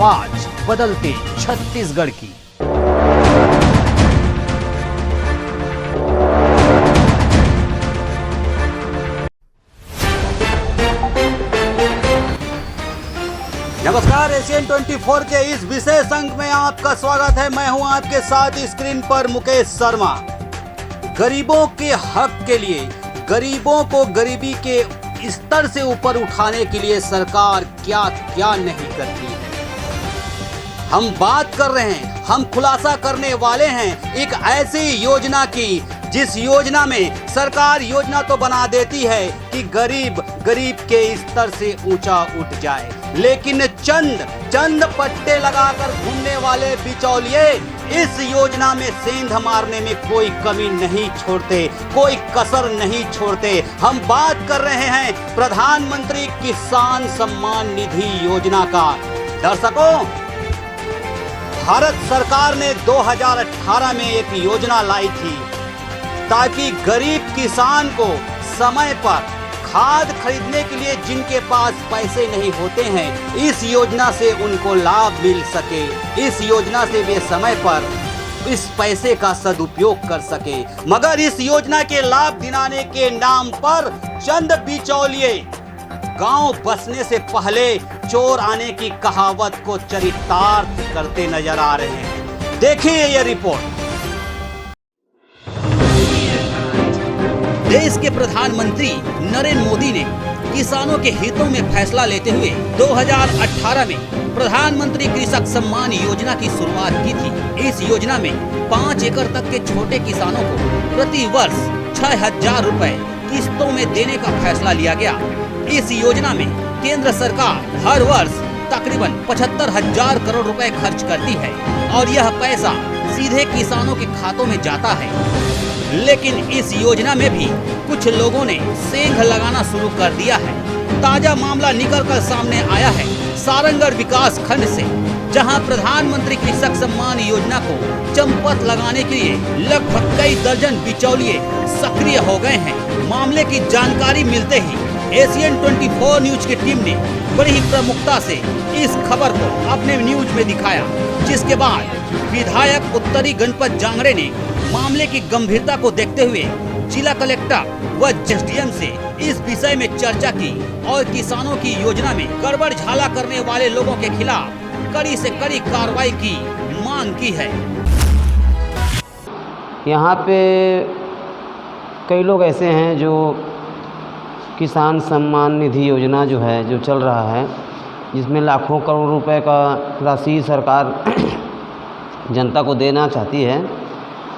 आज बदलते छत्तीसगढ़ की। नमस्कार, एशियन 24 के इस विशेष अंक में आपका स्वागत है। मैं हूं आपके साथ स्क्रीन पर मुकेश शर्मा। गरीबों के हक के लिए, गरीबों को गरीबी के स्तर से ऊपर उठाने के लिए सरकार क्या क्या नहीं करती है। हम बात कर रहे हैं, हम खुलासा करने वाले हैं एक ऐसी योजना की जिस योजना में सरकार योजना तो बना देती है कि गरीब के स्तर से ऊंचा उठ जाए, लेकिन चंद पट्टे लगाकर घूमने वाले बिचौलिए इस योजना में सेंध मारने में कोई कमी नहीं छोड़ते, कोई कसर नहीं छोड़ते। हम बात कर रहे हैं प्रधानमंत्री किसान सम्मान निधि योजना का। दर्शकों, भारत सरकार ने 2018 में एक योजना लाई थी ताकि गरीब किसान को समय पर खाद खरीदने के लिए जिनके पास पैसे नहीं होते हैं, इस योजना से उनको लाभ मिल सके, इस योजना से वे समय पर इस पैसे का सदुपयोग कर सके। मगर इस योजना के लाभ दिलाने के नाम पर चंद बिचौलिए गांव बसने से पहले चोर आने की कहावत को चरितार्थ करते नजर आ रहे हैं। देखिए ये रिपोर्ट। देश के प्रधानमंत्री नरेंद्र मोदी ने किसानों के हितों में फैसला लेते हुए 2018 में प्रधानमंत्री कृषक सम्मान योजना की शुरुआत की थी। इस योजना में 5 एकड़ तक के छोटे किसानों को प्रति वर्ष 6,000 रुपए किस्तों में देने का फैसला लिया गया। इस योजना में केंद्र सरकार हर वर्ष तकरीबन 75,000 करोड़ रुपए खर्च करती है और यह पैसा सीधे किसानों के खातों में जाता है। लेकिन इस योजना में भी कुछ लोगों ने सेंध लगाना शुरू कर दिया है। ताजा मामला निकलकर सामने आया है सारंगढ़ विकास खंड से, जहां प्रधानमंत्री कृषक सम्मान योजना को चंपत लगाने के लिए लगभग कई दर्जन बिचौलिए सक्रिय हो गए हैं। मामले की जानकारी मिलते ही एशियन 24 न्यूज की टीम ने बड़ी ही प्रमुखता से इस खबर को अपने न्यूज में दिखाया, जिसके बाद विधायक उत्तरी गणपत जांगड़े ने मामले की गंभीरता को देखते हुए जिला कलेक्टर व एसडीएम से इस विषय में चर्चा की और किसानों की योजना में गड़बड़ झाला करने वाले लोगों के खिलाफ कड़ी से कड़ी कार्रवाई की मांग की है। यहाँ पे कई लोग ऐसे हैं जो किसान सम्मान निधि योजना जो है, जो चल रहा है, जिसमें लाखों करोड़ रुपए का राशि सरकार जनता को देना चाहती है।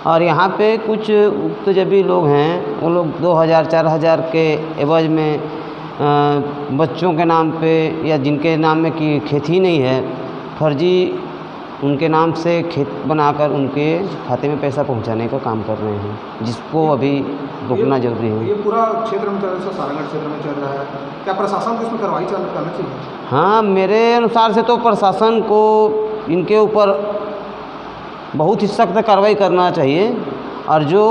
और यहाँ पे कुछ उक्तजबी लोग हैं, वो लोग 2,000-4,000 के एवज में बच्चों के नाम पे या जिनके नाम में कि खेत ही नहीं है, फर्जी उनके नाम से खेत बनाकर उनके खाते में पैसा पहुंचाने का काम कर रहे हैं, जिसको अभी रोकना जरूरी है। ये पूरा क्षेत्र में चल रहा है, सारंगढ़ क्षेत्र में चल रहा है, क्या प्रशासन को इसमें कार्रवाई करना चाहिए? हाँ, मेरे अनुसार से तो प्रशासन को इनके ऊपर बहुत ही सख्त कार्रवाई करना चाहिए। और जो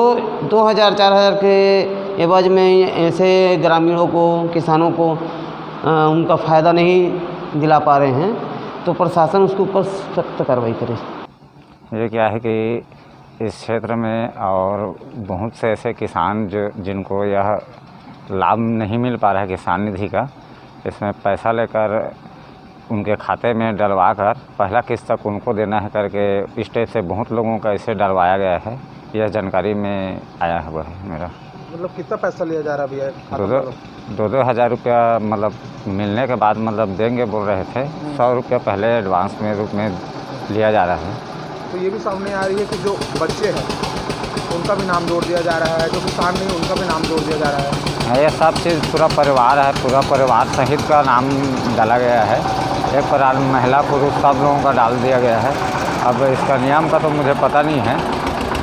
2,000-4,000 के एवज में ऐसे ग्रामीणों को, किसानों को उनका फ़ायदा नहीं दिला पा रहे हैं, तो प्रशासन उसके ऊपर सख्त कार्रवाई करे। ये क्या है कि इस क्षेत्र में और बहुत से ऐसे किसान जिनको यह लाभ नहीं मिल पा रहा है किसान निधि का, इसमें पैसा लेकर उनके खाते में डलवा कर पहला किस्त तक उनको देना है करके स्टेज से बहुत लोगों का इसे डलवाया गया है। यह जानकारी में आया हुआ है मेरा। मतलब कितना पैसा लिया जा रहा है भैया? 2,000 रुपया मतलब मिलने के बाद मतलब देंगे बोल रहे थे। 100 रुपया पहले एडवांस में रूप में लिया जा रहा है। तो ये भी सामने आ रही है कि जो बच्चे हैं उनका भी नाम जोड़ दिया जा रहा है, जो किसान नहीं उनका भी नाम जोड़ दिया जा रहा है। ये सब चीज़ पूरा परिवार है, पूरा परिवार सहित का नाम डाला गया है। एक पर महिला पुरुष सब लोगों का डाल दिया गया है। अब इसका नियम का तो मुझे पता नहीं है,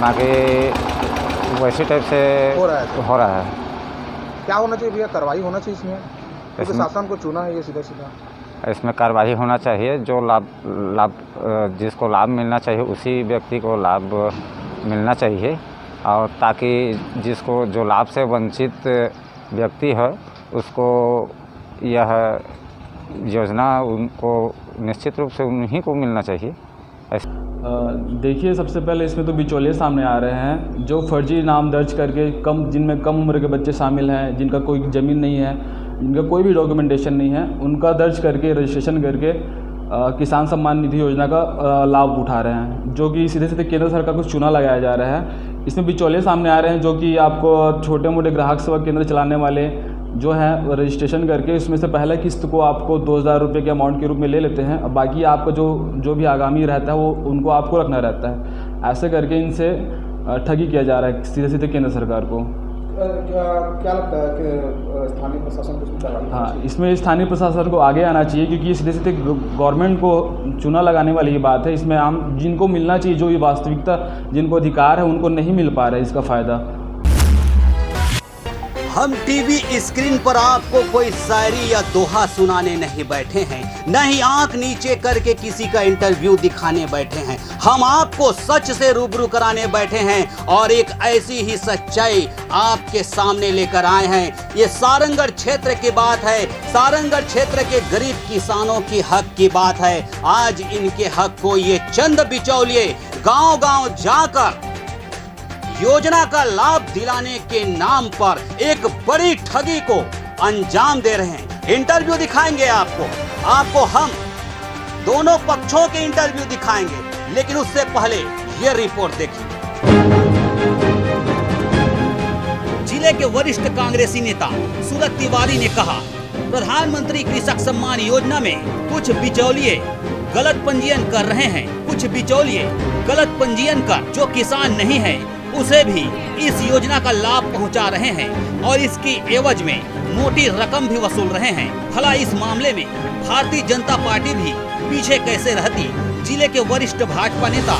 बाकी वैसी टाइप से हो रहा है। क्या होना चाहिए भैया? कार्रवाई होना चाहिए इसमें शासन को चुना है ये सीधा सीधा। इसमें कार्रवाई होना चाहिए। जो लाभ जिसको लाभ मिलना चाहिए उसी व्यक्ति को लाभ मिलना चाहिए, और ताकि जिसको जो लाभ से वंचित व्यक्ति है उसको यह योजना उनको निश्चित रूप से उन्हीं को मिलना चाहिए। देखिए, सबसे पहले इसमें तो बिचौलिए सामने आ रहे हैं जो फर्जी नाम दर्ज करके जिनमें कम उम्र के बच्चे शामिल हैं, जिनका कोई ज़मीन नहीं है, जिनका कोई भी डॉक्यूमेंटेशन नहीं है, उनका दर्ज करके रजिस्ट्रेशन करके किसान सम्मान निधि योजना का लाभ उठा रहे हैं, जो कि सीधे सीधे केंद्र सरकार को चूना लगाया जा रहा है। इसमें बिचौलिए सामने आ रहे हैं जो कि आपको छोटे मोटे ग्राहक सेवा केंद्र चलाने वाले जो है रजिस्ट्रेशन करके इसमें से पहले किस्त को आपको 2,000 रुपये के अमाउंट के रूप में ले लेते हैं। अब बाकी आपका जो भी आगामी रहता है वो उनको आपको रखना रहता है। ऐसे करके इनसे ठगी किया जा रहा है सीधे सीधे केंद्र सरकार को। क्या लगता है कि स्थानीय प्रशासन को इसमें चलाना चाहिए? हाँ, इसमें स्थानीय प्रशासन को आगे आना चाहिए, क्योंकि ये सीधे सीधे गवर्नमेंट को चूना लगाने वाली ये बात है। इसमें आम जिनको मिलना चाहिए, जो ये वास्तविकता जिनको अधिकार है, उनको नहीं मिल पा रहा है इसका फ़ायदा। हम टीवी स्क्रीन पर आपको कोई शायरी या दोहा सुनाने नहीं बैठे हैं, न ही आंख नीचे करके किसी का इंटरव्यू दिखाने बैठे हैं। हम आपको सच से रूबरू कराने बैठे हैं और एक ऐसी ही सच्चाई आपके सामने लेकर आए हैं। ये सारंगढ़ क्षेत्र की बात है, सारंगढ़ क्षेत्र के गरीब किसानों की हक की बात है। आज इनके हक को ये चंद बिचौलिए गांव-गांव जाकर योजना का लाभ दिलाने के नाम पर एक बड़ी ठगी को अंजाम दे रहे हैं। इंटरव्यू दिखाएंगे आपको हम दोनों पक्षों के इंटरव्यू दिखाएंगे, लेकिन उससे पहले ये रिपोर्ट देखिए। जिले के वरिष्ठ कांग्रेसी नेता सूरज तिवारी ने कहा, प्रधानमंत्री कृषक सम्मान योजना में कुछ बिचौलिए गलत पंजीयन कर रहे हैं। कुछ बिचौलिए गलत पंजीयन कर जो किसान नहीं है उसे भी इस योजना का लाभ पहुंचा रहे हैं और इसकी एवज में मोटी रकम भी वसूल रहे हैं। भला इस मामले में भारतीय जनता पार्टी भी पीछे कैसे रहती? जिले के वरिष्ठ भाजपा नेता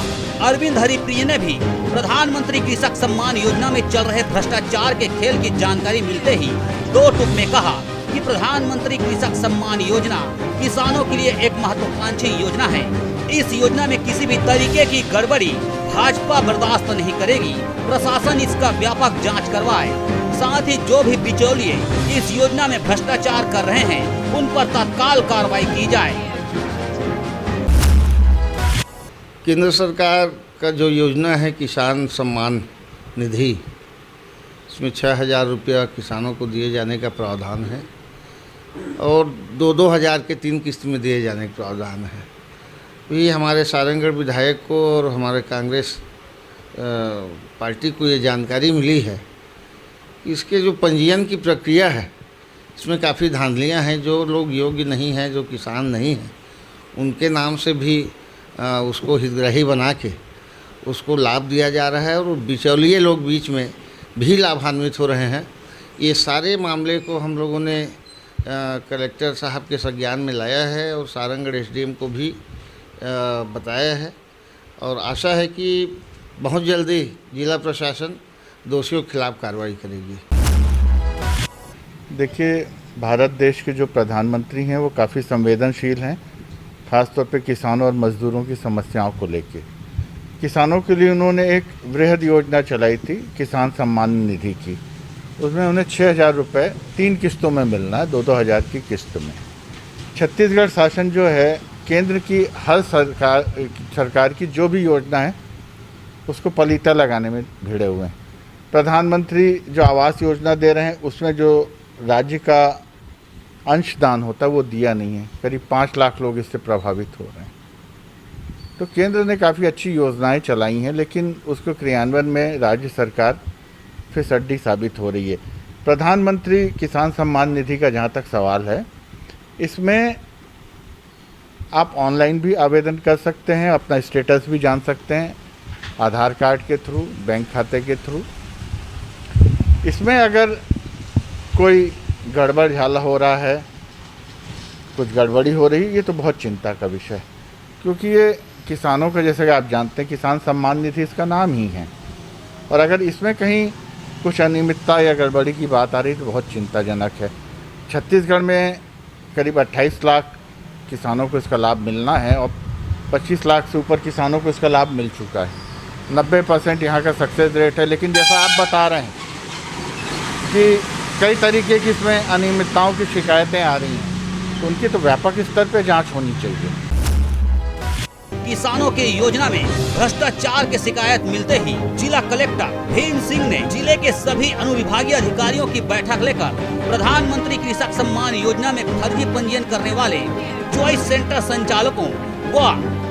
अरविंद हरिप्रिय ने भी प्रधानमंत्री कृषक सम्मान योजना में चल रहे भ्रष्टाचार के खेल की जानकारी मिलते ही दो टूक में कहा कि प्रधानमंत्री कृषक सम्मान योजना किसानों के लिए एक महत्वाकांक्षी योजना है। इस योजना में किसी भी तरीके की गड़बड़ी भाजपा बर्दाश्त नहीं करेगी। प्रशासन इसका व्यापक जांच करवाए, साथ ही जो भी बिचौलिए इस योजना में भ्रष्टाचार कर रहे हैं उन पर तत्काल कार्रवाई की जाए। केंद्र सरकार का जो योजना है किसान सम्मान निधि, इसमें 6,000 रुपया किसानों को दिए जाने का प्रावधान है और 2-2 हज़ार के 3 किस्त में दिए जाने का प्रावधान है। ये हमारे सारंगढ़ विधायक को और हमारे कांग्रेस पार्टी को ये जानकारी मिली है कि इसके जो पंजीयन की प्रक्रिया है इसमें काफ़ी धांधलियां हैं। जो लोग योग्य नहीं हैं, जो किसान नहीं हैं, उनके नाम से भी उसको हितग्राही बना के उसको लाभ दिया जा रहा है और बिचौलिए लोग बीच में भी लाभान्वित हो रहे हैं। ये सारे मामले को हम लोगों ने कलेक्टर साहब के संज्ञान में लाया है और सारंगढ़ एसडीएम को भी बताया है और आशा है कि बहुत जल्दी जिला प्रशासन दोषियों के खिलाफ कार्रवाई करेगी। देखिए, भारत देश के जो प्रधानमंत्री हैं वो काफ़ी संवेदनशील हैं, ख़ासतौर पे किसानों और मज़दूरों की समस्याओं को लेके। किसानों के लिए उन्होंने एक वृहद योजना चलाई थी किसान सम्मान निधि की। उसमें उन्हें 6,000 रुपये 3 किस्तों में मिलना है, 2-2 हज़ार की किस्त में। छत्तीसगढ़ शासन जो है केंद्र की हर सरकार की जो भी योजना है उसको पलीता लगाने में भिड़े हुए हैं। प्रधानमंत्री जो आवास योजना दे रहे हैं उसमें जो राज्य का अंशदान होता है वो दिया नहीं है। करीब 5 लाख लोग इससे प्रभावित हो रहे हैं। तो केंद्र ने काफ़ी अच्छी योजनाएं चलाई हैं, लेकिन उसको क्रियान्वयन में राज्य सरकार फिसड्डी साबित हो रही है। प्रधानमंत्री किसान सम्मान निधि का जहाँ तक सवाल है, इसमें आप ऑनलाइन भी आवेदन कर सकते हैं, अपना स्टेटस भी जान सकते हैं आधार कार्ड के थ्रू, बैंक खाते के थ्रू। इसमें अगर कोई गड़बड़ झाला हो रहा है, कुछ गड़बड़ी हो रही है, ये तो बहुत चिंता का विषय है, क्योंकि ये किसानों का, जैसे कि आप जानते हैं, किसान सम्मान निधि इसका नाम ही है। और अगर इसमें कहीं कुछ अनियमितता या गड़बड़ी की बात आ रही तो बहुत चिंताजनक है। छत्तीसगढ़ में करीब 28 लाख किसानों को इसका लाभ मिलना है और 25 लाख से ऊपर किसानों को इसका लाभ मिल चुका है। 90% यहाँ का सक्सेस रेट है। लेकिन जैसा आप बता रहे हैं कि कई तरीके की इसमें अनियमितताओं की शिकायतें आ रही हैं, तो उनकी तो व्यापक स्तर पर जांच होनी चाहिए। किसानों के योजना में भ्रष्टाचार की शिकायत मिलते ही जिला कलेक्टर भीम सिंह ने जिले के सभी अनुविभागीय अधिकारियों की बैठक लेकर प्रधानमंत्री कृषक सम्मान योजना में फर्जी पंजीयन करने वाले चॉइस सेंटर संचालकों व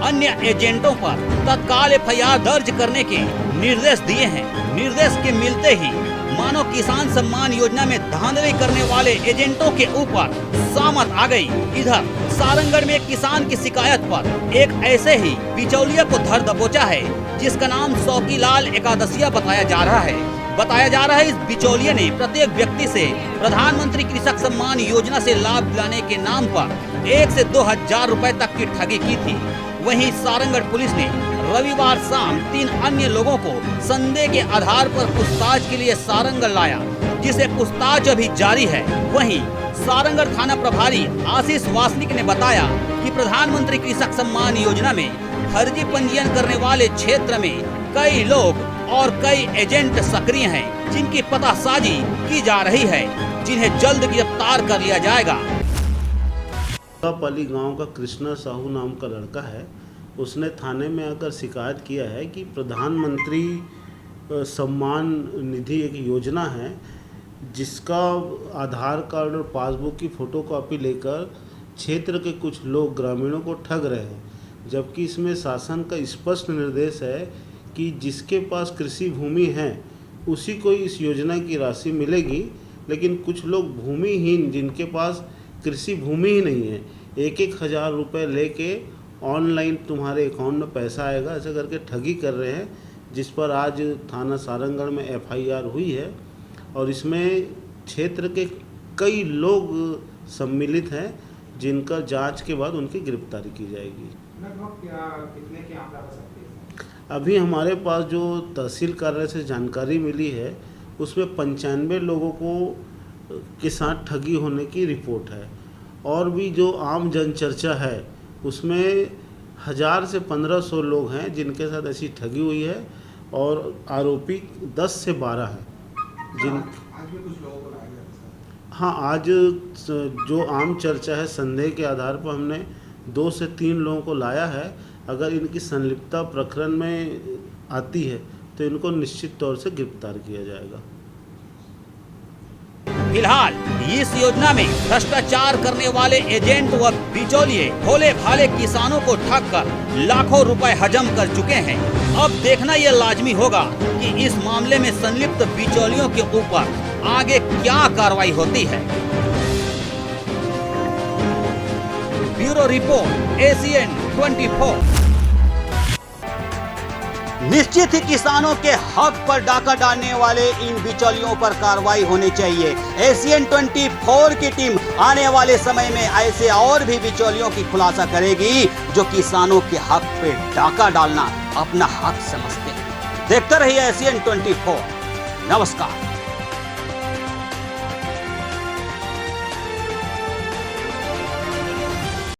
अन्य एजेंटों पर तत्काल एफआईआर दर्ज करने के निर्देश दिए हैं। निर्देश के मिलते ही मानो किसान सम्मान योजना में धांधली करने वाले एजेंटों के ऊपर सामत आ गई। इधर सारंगढ़ में एक किसान की शिकायत पर एक ऐसे ही बिचौलिया को धर दबोचा है जिसका नाम शौकीलाल एकादशिया बताया जा रहा है। इस बिचौलिए ने प्रत्येक व्यक्ति से प्रधानमंत्री कृषक सम्मान योजना से लाभ दिलाने के नाम पर 1 से 2 हजार रुपए तक की ठगी की थी। वहीं सारंगढ़ पुलिस ने रविवार शाम 3 अन्य लोगों को संदेह के आधार पर पूछताछ के लिए सारंगढ़ लाया, जिसे पूछताछ अभी जारी है। वहीं सारंगढ़ थाना प्रभारी आशीष वासनिक ने बताया कि प्रधानमंत्री कृषक सम्मान योजना में फर्जी पंजीयन करने वाले क्षेत्र में कई लोग और कई एजेंट सक्रिय हैं, जिनकी पतासाजी की जा रही है, जिन्हें जल्द गिरफ्तार कर लिया जाएगा। पाली गांव का कृष्णा साहू नाम का लड़का है। उसने थाने में आकर शिकायत किया है कि प्रधानमंत्री सम्मान निधि एक योजना है जिसका आधार कार्ड और पासबुक की फ़ोटोकॉपी लेकर क्षेत्र के कुछ लोग ग्रामीणों को ठग रहे हैं, जबकि इसमें शासन का स्पष्ट निर्देश है कि जिसके पास कृषि भूमि है उसी को इस योजना की राशि मिलेगी। लेकिन कुछ लोग भूमिहीन जिनके पास कृषि भूमि ही नहीं है 1-1 हज़ार रुपये लेके ऑनलाइन तुम्हारे अकाउंट में पैसा आएगा ऐसा करके ठगी कर रहे हैं, जिस पर आज थाना सारंगढ़ में एफआईआर हुई है और इसमें क्षेत्र के कई लोग सम्मिलित हैं, जिनका जांच के बाद उनकी गिरफ्तारी की जाएगी। कितने की आंकड़ा हो सकती है? अभी हमारे पास जो तहसील कार्यालय से जानकारी मिली है उसमें 95 लोगों को के साथ ठगी होने की रिपोर्ट है और भी जो आम जनचर्चा है उसमें 1000 से 1500 लोग हैं जिनके साथ ऐसी ठगी हुई है और आरोपी 10 से 12 हैं जिन आज भी कुछ लोगों को लाया गया। हाँ, आज जो आम चर्चा है संदेह के आधार पर हमने 2 से 3 लोगों को लाया है। अगर इनकी संलिप्तता प्रकरण में आती है तो इनको निश्चित तौर से गिरफ्तार किया जाएगा। फिलहाल इस योजना में भ्रष्टाचार करने वाले एजेंट व बिचौलिए भोले भाले किसानों को ठग कर लाखों रुपए हजम कर चुके हैं। अब देखना यह लाजमी होगा कि इस मामले में संलिप्त बिचौलियों के ऊपर आगे क्या कार्रवाई होती है। Bureau report ACN 24। निश्चित ही किसानों के हक पर डाका डालने वाले इन बिचौलियों पर कार्रवाई होनी चाहिए। ACN 24 की टीम आने वाले समय में ऐसे और भी बिचौलियों की खुलासा करेगी जो किसानों के हक पे डाका डालना अपना हक समझते हैं। देखते रहिए ACN 24। नमस्कार।